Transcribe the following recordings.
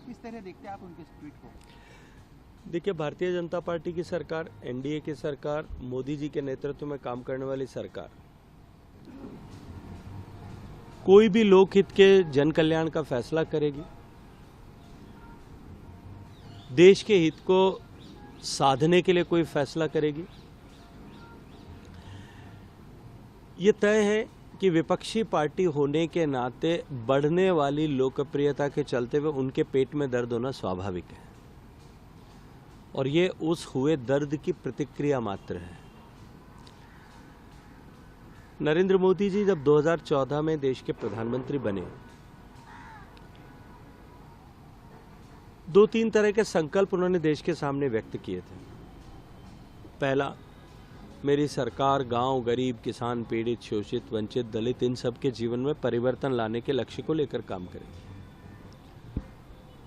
किस तरह देखते हैं आप उनके ट्वीट को? देखिए, भारतीय जनता पार्टी की सरकार, एनडीए की सरकार, मोदी जी के नेतृत्व में काम करने वाली सरकार कोई भी लोकहित के जन कल्याण का फैसला करेगी, देश के हित को साधने के लिए कोई फैसला करेगी, ये तय है कि विपक्षी पार्टी होने के नाते बढ़ने वाली लोकप्रियता के चलते हुए उनके पेट में दर्द होना स्वाभाविक है और ये उस हुए दर्द की प्रतिक्रिया मात्र है। नरेंद्र मोदी जी जब 2014 में देश के प्रधानमंत्री बने, 2-3 तरह के संकल्प उन्होंने देश के सामने व्यक्त किए थे। पहला, मेरी सरकार गांव, गरीब, किसान, पीड़ित, शोषित, वंचित, दलित इन सब के जीवन में परिवर्तन लाने के लक्ष्य को लेकर काम करेगी।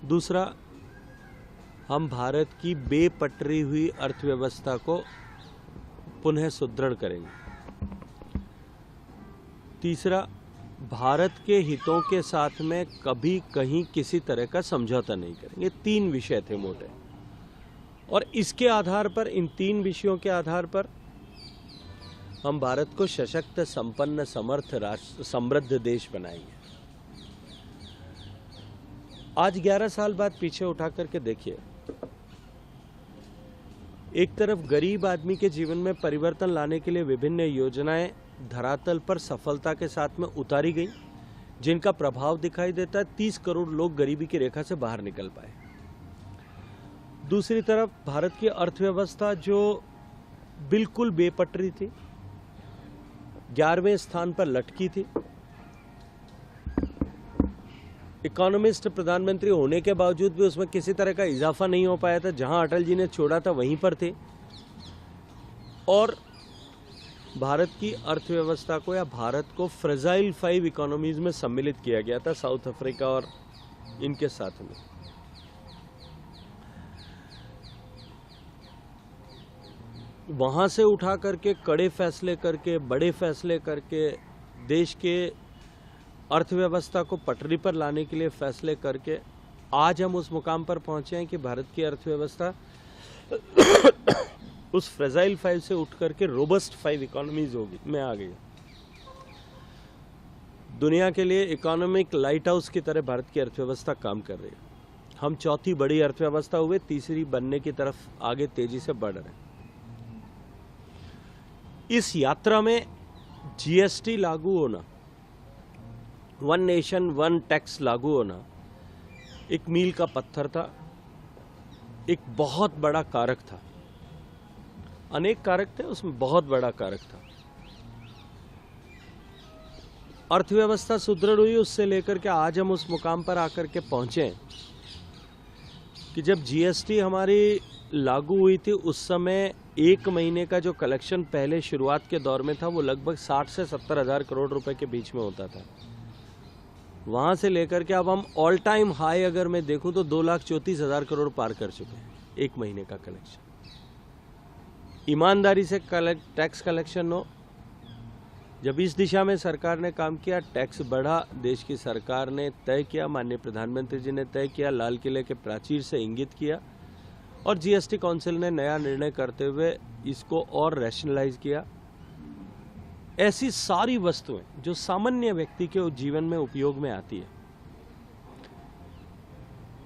दूसरा, हम भारत की बेपटरी हुई अर्थव्यवस्था को पुनः सुदृढ़ करेंगे। तीसरा, भारत के हितों के साथ में कभी कहीं किसी तरह का समझौता नहीं करेंगे। 3 विषय थे मोटे, और इसके आधार पर, इन 3 विषयों के आधार पर हम भारत को सशक्त, संपन्न, समर्थ राष्ट्र, समृद्ध देश बनाएंगे। आज 11 साल बाद पीछे उठा करके देखिए, एक तरफ गरीब आदमी के जीवन में परिवर्तन लाने के लिए विभिन्न योजनाएं धरातल पर सफलता के साथ में उतारी गई, जिनका प्रभाव दिखाई देता है। 30 करोड़ लोग गरीबी की रेखा से बाहर निकल पाए। दूसरी तरफ भारत की अर्थव्यवस्था जो बिल्कुल बेपटरी थी, 11वें स्थान पर लटकी थी, इकोनॉमिस्ट प्रधानमंत्री होने के बावजूद भी उसमें किसी तरह का इजाफा नहीं हो पाया था। जहां अटल जी ने छोड़ा था वहीं पर थे, और भारत की अर्थव्यवस्था को या भारत को फ्रेजाइल 5 इकोनॉमीज में सम्मिलित किया गया था, साउथ अफ्रीका और इनके साथ में। वहां से उठा करके कड़े फैसले करके, बड़े फैसले करके, देश के अर्थव्यवस्था को पटरी पर लाने के लिए फैसले करके आज हम उस मुकाम पर पहुंचे हैं कि भारत की अर्थव्यवस्था उस फ्रेजाइल 5 से उठ करके रोबस्ट 5 इकोनॉमीज में आ गई। दुनिया के लिए इकोनॉमिक लाइट हाउस की तरह भारत की अर्थव्यवस्था काम कर रही है। हम चौथी बड़ी अर्थव्यवस्था हुए, तीसरी बनने की तरफ आगे तेजी से बढ़ रहे हैं। इस यात्रा में जीएसटी लागू होना, वन नेशन वन टैक्स लागू होना एक मील का पत्थर था, एक बहुत बड़ा कारक था। अनेक कारक थे, उसमें बहुत बड़ा कारक था। अर्थव्यवस्था सुदृढ़ हुई, उससे लेकर के आज हम उस मुकाम पर आकर के पहुंचे कि जब जीएसटी हमारी लागू हुई थी, उस समय 1 महीने का जो कलेक्शन पहले शुरुआत के दौर में था, वो लगभग 60 से 70 हजार करोड़ रुपए के बीच में होता था। वहां से लेकर के अब हम ऑल टाइम हाई अगर मैं देखूं तो 2,34,000 करोड़ पार कर चुके हैं 1 महीने का कलेक्शन। ईमानदारी से टैक्स कलेक्शन हो, जब इस दिशा में सरकार ने काम किया, टैक्स बढ़ा, देश की सरकार ने तय किया, माननीय प्रधानमंत्री जी ने तय किया, लाल किले के प्राचीर से इंगित किया, और जीएसटी काउंसिल ने नया निर्णय करते हुए इसको और रैशनलाइज किया। ऐसी सारी वस्तुएं जो सामान्य व्यक्ति के जीवन में उपयोग में आती है,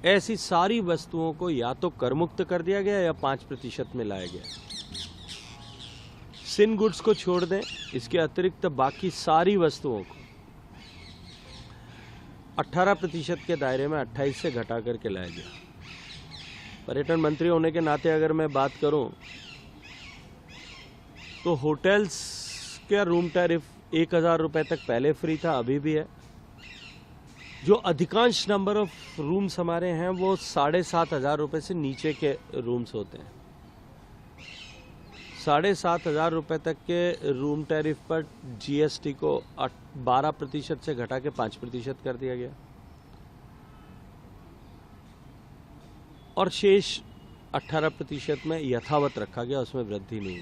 ऐसी सारी वस्तुओं को या तो करमुक्त कर दिया गया या 5% में लाया गया। सिन गुड्स को छोड़ दें, इसके अतिरिक्त बाकी सारी वस्तुओं को 18% के दायरे में 28 से घटा करके लाया गया। पर्यटन मंत्री होने के नाते अगर मैं बात करूं तो होटल्स का रूम टैरिफ 1,000 रुपए तक पहले फ्री था, अभी भी है। जो अधिकांश नंबर ऑफ रूम्स हमारे हैं वो 7,500 रुपए से नीचे के रूम्स होते हैं। 7,500 रुपए तक के रूम टैरिफ पर जीएसटी को 12% से घटा के 5% कर दिया गया, और शेष 18% में यथावत रखा गया, उसमें वृद्धि नहीं।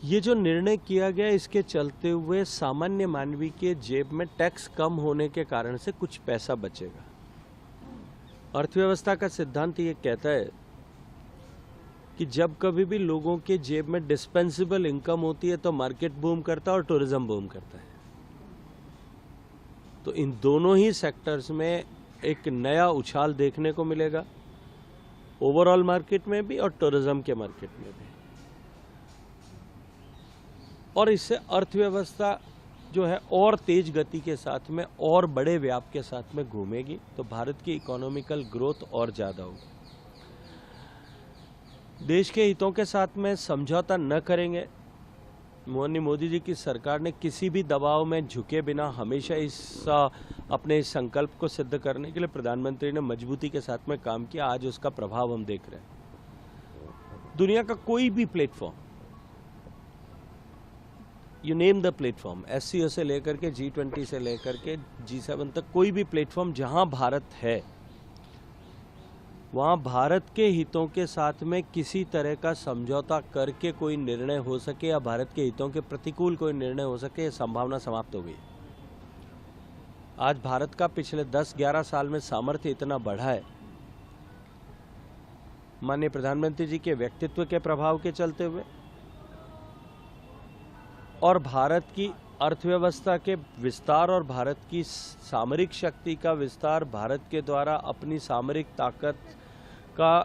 ये जो निर्णय किया गया, इसके चलते हुए सामान्य मानवी के जेब में टैक्स कम होने के कारण से कुछ पैसा बचेगा। अर्थव्यवस्था का सिद्धांत ये कहता है कि जब कभी भी लोगों के जेब में डिस्पेंसेबल इनकम होती है तो मार्केट बूम करता है और टूरिज्म बूम करता है। तो इन दोनों ही सेक्टर्स में एक नया उछाल देखने को मिलेगा, ओवरऑल मार्केट में भी और टूरिज्म के मार्केट में भी। और इससे अर्थव्यवस्था जो है और तेज गति के साथ में और बड़े व्याप के साथ में घूमेगी, तो भारत की इकोनॉमिकल ग्रोथ और ज्यादा होगी। देश के हितों के साथ में समझौता न करेंगे। मोदी जी की सरकार ने किसी भी दबाव में झुके बिना हमेशा अपने इस संकल्प को सिद्ध करने के लिए प्रधानमंत्री ने मजबूती के साथ में काम किया। आज उसका प्रभाव हम देख रहे हैं। दुनिया का कोई भी platform, you name the platform, SCO से लेकर के G20 से लेकर के G7 तक, कोई भी प्लेटफॉर्म जहां भारत है वहां भारत के हितों के साथ में किसी तरह का समझौता करके कोई निर्णय हो सके या भारत के हितों के प्रतिकूल कोई निर्णय हो सके, ये संभावना समाप्त हो गई। आज भारत का पिछले 10-11 साल में सामर्थ्य इतना बढ़ा है, माननीय प्रधानमंत्री जी के व्यक्तित्व के प्रभाव के चलते हुए और भारत की अर्थव्यवस्था के विस्तार और भारत की सामरिक शक्ति का विस्तार, भारत के द्वारा अपनी सामरिक ताकत का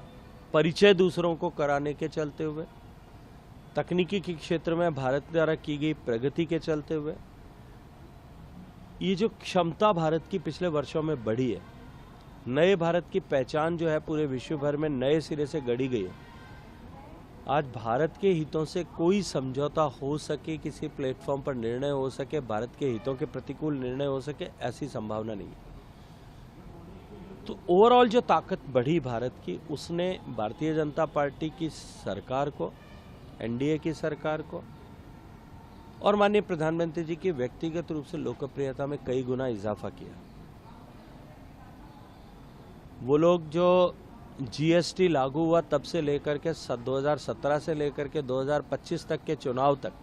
परिचय दूसरों को कराने के चलते हुए, तकनीकी के क्षेत्र में भारत द्वारा की गई प्रगति के चलते हुए, ये जो क्षमता भारत की पिछले वर्षों में बढ़ी है, नए भारत की पहचान जो है पूरे विश्व भर में नए सिरे से गढ़ी गई है। आज भारत के हितों से कोई समझौता हो सके, किसी प्लेटफॉर्म पर निर्णय हो सके, भारत के हितों के प्रतिकूल निर्णय हो सके, ऐसी संभावना नहीं है। तो ओवरऑल जो ताकत बढ़ी भारत की, उसने भारतीय जनता पार्टी की सरकार को, NDA की सरकार को और माननीय प्रधानमंत्री जी की व्यक्तिगत रूप से लोकप्रियता में कई गुना इजाफा किया। वो लोग जो GST लागू हुआ तब से लेकर के 2017 से लेकर के 2025 तक के चुनाव तक,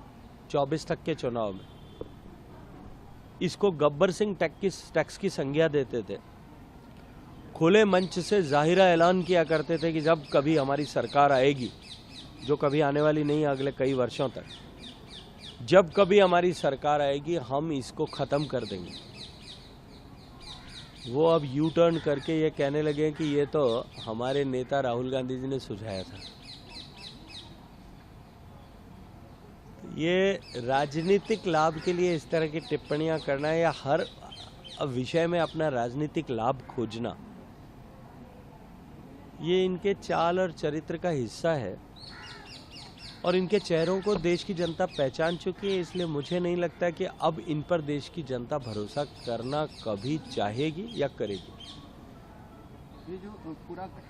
24 तक के चुनाव में इसको गब्बर सिंह टैक्स की संज्ञा देते थे। खुले मंच से जाहिरा ऐलान किया करते थे कि जब कभी हमारी सरकार आएगी, जो कभी आने वाली नहीं है अगले कई वर्षों तक, जब कभी हमारी सरकार आएगी हम इसको खत्म कर देंगे। वो अब यू टर्न करके ये कहने लगे कि ये तो हमारे नेता राहुल गांधी जी ने सुझाया था। ये राजनीतिक लाभ के लिए इस तरह की टिप्पणियां करना या हर विषय में अपना राजनीतिक लाभ खोजना, ये इनके चाल और चरित्र का हिस्सा है और इनके चेहरों को देश की जनता पहचान चुकी है। इसलिए मुझे नहीं लगता कि अब इन पर देश की जनता भरोसा करना कभी चाहेगी या करेगी। ये जो पूरा घटना